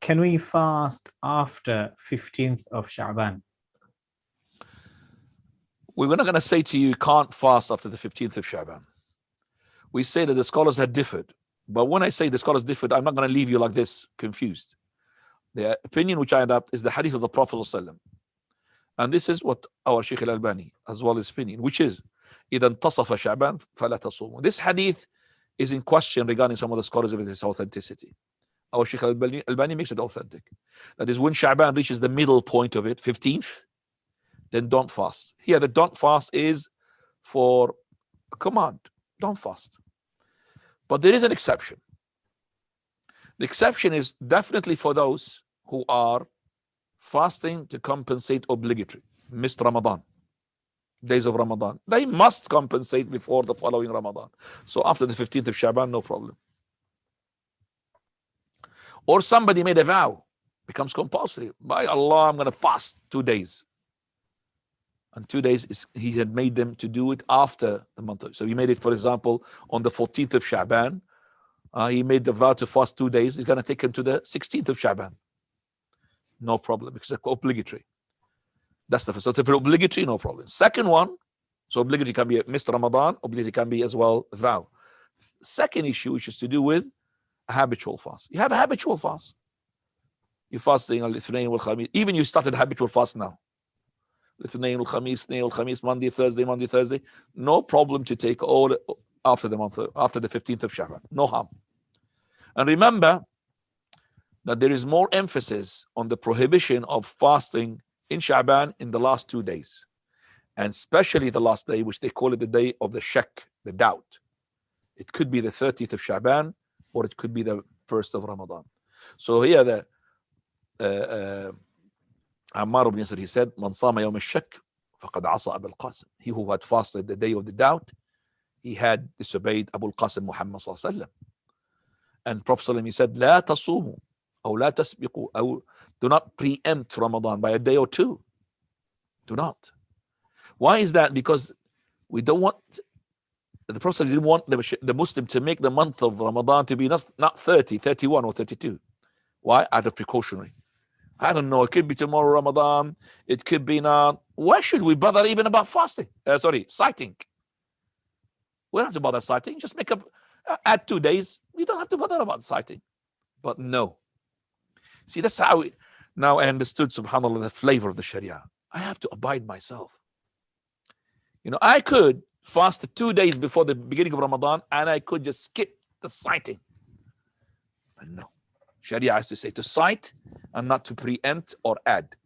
can we fast after 15th of Sha'aban? We're not going to say to you, you can't fast after the 15th of Sha'aban. We say that the scholars had differed. But when I say the scholars differed, I'm not going to leave you like this, confused. The opinion which I adopt is the hadith of the Prophet ﷺ. And this is what our Shaykh al-Albani as well his opinion, which is إِذَا انْتَصَفَ شَعْبَانَ فَلَا تَصُومُ. This hadith is in question regarding some of the scholars of its authenticity. Our Shaykh al-Albani makes it authentic. That is, when Sha'ban reaches the middle point of it, 15th, then don't fast. Here, the don't fast is for a command. Don't fast. But there is an exception. The exception is definitely for those who are fasting to compensate obligatory, missed Ramadan, days of Ramadan. They must compensate before the following Ramadan. So after the 15th of Sha'ban, no problem. Or somebody made a vow, becomes compulsory. By Allah, I'm going to fast 2 days. And 2 days, he had made them to do it after the month. So he made it, for example, on the 14th of Sha'ban. He made the vow to fast 2 days. He's going to take him to the 16th of Sha'ban. No problem, because it's obligatory. That's the first. So if it's obligatory, no problem. Second one, so obligatory can be missed Ramadan, obligatory can be as well a vow. Second issue, which is to do with a habitual fast. You have a habitual fast. You're fasting on al-Ithnain wal-Khamis. Even you started a habitual fast now. Ithnain wal-Khamis, Monday, Thursday. No problem to take all after the month, after the 15th of Sha'ban. No harm. And remember that there is more emphasis on the prohibition of fasting in Sha'ban in the last 2 days. And especially the last day, which they call it the day of the shak, the doubt. It could be the 30th of Sha'ban, or it could be the 1st of Ramadan. So here the Ammar ibn Yasir, he said, Man sama yawm al-shak, faqad asa Abu al-Qasim. He who had fasted the day of the doubt, he had disobeyed Abu al-Qasim Muhammad sallallahu alaihi wasallam. And Prophet sallallahu alaihi wasallam, he said, La tasumu, or la tasbiqu, or do not preempt Ramadan by a day or two. Do not. Why is that? Because we don't want, the Prophet didn't want the Muslim to make the month of Ramadan to be not 30, 31 or 32. Why? Out of precautionary. I don't know, it could be tomorrow Ramadan, it could be not. Why should we bother even about fasting? Sighting. We don't have to bother sighting. Just make up, add 2 days. You don't have to bother about sighting. But no. See, that's how now I understood, subhanAllah, the flavor of the Sharia. I have to abide myself. You know, I could fast 2 days before the beginning of Ramadan and I could just skip the sighting. But no. Sharia has to say to sight and not to preempt or add.